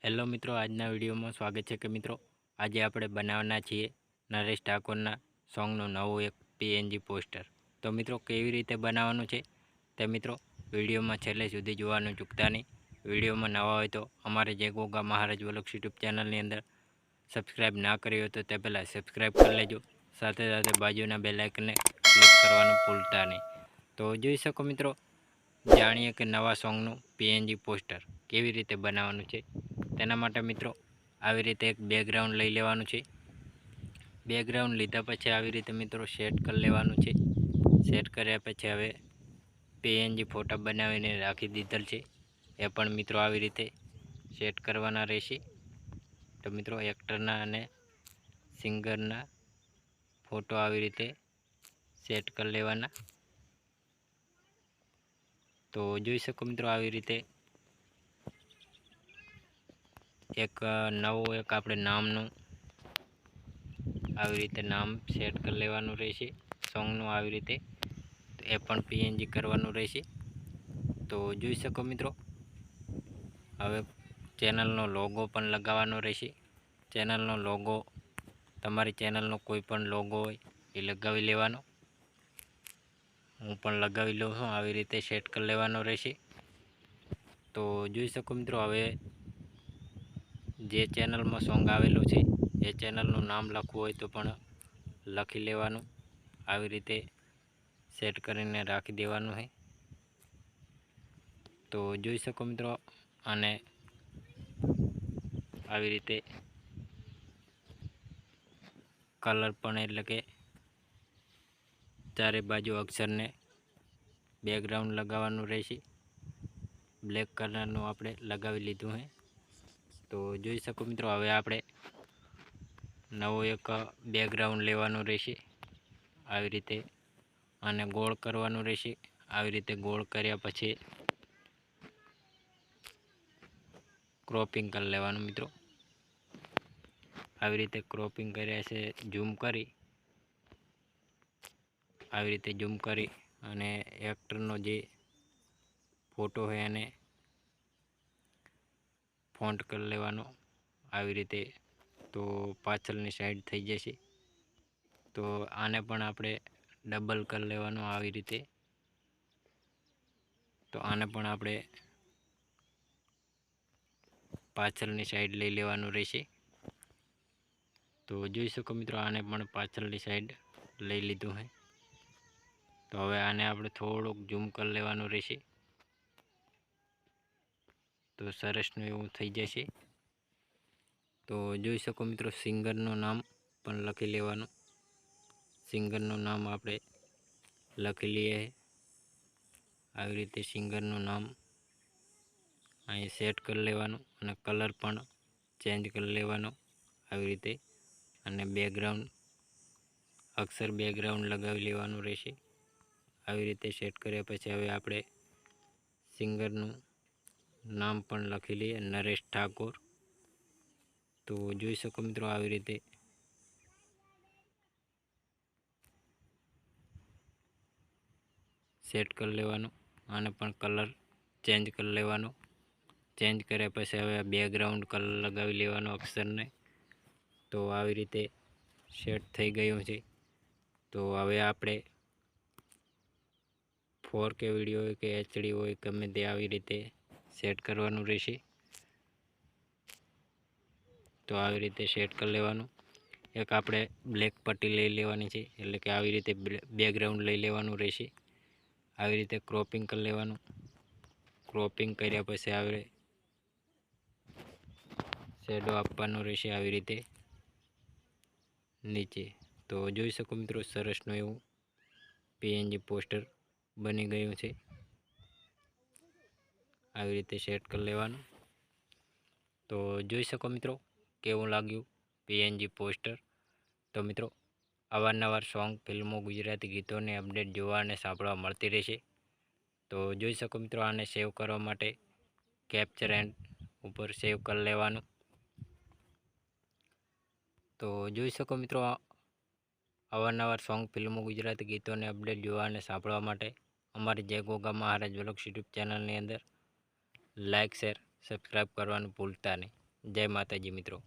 Hello મિત્રો, આજના વિડીયોમાં સ્વાગત છે કે મિત્રો આજે આપણે બનાવવાના છીએ નરેશ ઠાકોરના સોંગનું નવું એક પીએનજી પોસ્ટર. તો મિત્રો કેવી રીતે બનાવવાનું છે તે મિત્રો વિડીયોમાં છેલ્લે સુધી જોવાનું ચૂકતા નહીં. વિડીયોમાં નવા હોય તો અમારે જય ગોગા મહારાજ વ્લોગ્સ યુટ્યુબ ચેનલની અંદર સબસ્ક્રાઈબ ના કરી હોય તો તે પહેલાં સબસ્ક્રાઈબ કરી લેજો. સાથે સાથે બાજુના બેલ આઇકનને ક્લિક કરવાનું ભૂલતા નહીં. તો જોઈ શકો મિત્રો, જાણીએ કે નવા સોંગનું પીએનજી પોસ્ટર કેવી રીતે બનાવવાનું છે. તેના માટે મિત્રો આવી રીતે એક બેકગ્રાઉન્ડ લઈ લેવાનું છે. બેકગ્રાઉન્ડ લીધા પછી આવી રીતે મિત્રો સેટ કરી લેવાનું છે. સેટ કર્યા પછી હવે પીએનજી ફોટા બનાવીને રાખી દીધેલ છે, એ પણ મિત્રો આવી રીતે સેટ કરવાના રહેશે. તો મિત્રો એક્ટરના અને સિંગરના ફોટો આવી રીતે સેટ કરી લેવાના. તો જોઈ શકો મિત્રો, આવી રીતે એક નવું એક આપણે નામનું આવી રીતે નામ સેટ કરી લેવાનું રહેશે સોંગનું. આવી રીતે એ પણ પીએનજી કરવાનું રહેશે. તો જોઈ શકો મિત્રો, હવે ચેનલનો લોગો પણ લગાવવાનો રહેશે. ચેનલનો લોગો તમારી ચેનલનો કોઈ પણ લોગો હોય એ લગાવી લેવાનો. હું પણ લગાવી લઉં છું. આવી રીતે સેટ કરી લેવાનો રહેશે. તો જોઈ શકો મિત્રો, હવે જે ચેનલમાં સોંગ આવેલું છે એ ચેનલનું નામ લખવું હોય તો પણ લખી લેવાનું. આવી રીતે સેટ કરીને રાખી દેવાનું છે. તો જોઈ શકો મિત્રો, અને આવી રીતે કલર પણ એટલે કે ચારે બાજુ અક્ષરને બેકગ્રાઉન્ડ લગાવવાનું રહેશે. બ્લેક કલરનું આપણે લગાવી લીધું છે. તો જોઈ શકો મિત્રો, હવે આપણે નવું એક બેકગ્રાઉન્ડ લેવાનું રહેશે. આવી રીતે આને ગોળ કરવાનું રહેશે. આવી રીતે ગોળ કર્યા પછી ક્રોપિંગ કરી લેવાનું મિત્રો. આવી રીતે ક્રોપિંગ કર્યા છે, ઝૂમ કરી આવી રીતે ઝૂમ કરી અને એક્ટરનો જે ફોટો હોય એને ફોન્ટ કરી લેવાનો આવી રીતે. તો પાછળની સાઈડ થઈ જશે. તો આને પણ આપણે ડબલ કરી લેવાનું આવી રીતે. તો આને પણ આપણે પાછળની સાઈડ લઈ લેવાનું રહેશે. તો જોઈ શકો મિત્રો, આને પણ પાછળની સાઈડ લઈ લીધું છે. તો હવે આને આપણે થોડુંક ઝૂમ કરી લેવાનું રહેશે. તો સરસનું એવું થઈ જશે. તો જોઈ શકો મિત્રો, સિંગરનું નામ પણ લખી લેવાનું. સિંગરનું નામ આપણે લખી લઈએ. આવી રીતે સિંગરનું નામ અહીં સેટ કરી લેવાનું અને કલર પણ ચેન્જ કરી લેવાનો આવી રીતે. અને બેકગ્રાઉન્ડ અક્ષર બેકગ્રાઉન્ડ લગાવી લેવાનું રહેશે. આવી રીતે સેટ કર્યા પછી હવે આપણે સિંગરનું નામ પણ લખી લઈએ, નરેશ ઠાકોર. તો જોઈ શકો મિત્રો, આવી રીતે સેટ કરી લેવાનું. આને પણ કલર ચેન્જ કરી લેવાનો. ચેન્જ કર્યા પછી હવે બેકગ્રાઉન્ડ કલર લગાવી લેવાનો અક્ષરને. તો આવી રીતે સેટ થઈ ગયું છે. તો હવે આપણે 4K વિડીયો હોય કે HD હોય ગમે તે આવી રીતે સેટ કરવાનું રહેશે. તો આવી રીતે સેટ કરી લેવાનું. એક આપણે બ્લેક પટ્ટી લઈ લેવાની છે, એટલે કે આવી રીતે બેકગ્રાઉન્ડ લઈ લેવાનું રહેશે. આવી રીતે ક્રોપિંગ કરી લેવાનું. ક્રોપિંગ કર્યા પછી આપણે શેડો આપવાનો રહેશે આવી રીતે નીચે. તો જોઈ શકો મિત્રો, સરસનું એવું પીએનજી પોસ્ટર બની ગયું છે. આવી રીતે સેટ કરી લેવાનું. તો જોઈ શકો મિત્રો, કેવું લાગ્યું પીએનજી પોસ્ટર. તો મિત્રો અવારનવાર સોંગ, ફિલ્મો, ગુજરાતી ગીતોની અપડેટ જોવા અને સાંભળવા મળતી રહેશે. તો જોઈ શકો મિત્રો, આને સેવ કરવા માટે કેપ્ચર એન્ડ ઉપર સેવ કરી લેવાનું. તો જોઈ શકો મિત્રો, અવારનવાર સોંગ, ફિલ્મો, ગુજરાતી ગીતોની અપડેટ જોવા અને સાંભળવા માટે અમારી જય ગોગા મહારાજ વ્લોગ્સ યુટ્યુબ ચેનલની અંદર લાઇક, શેર, સબસ્ક્રાઈબ કરવાનું ભૂલતા નહીં. જય માતાજી મિત્રો.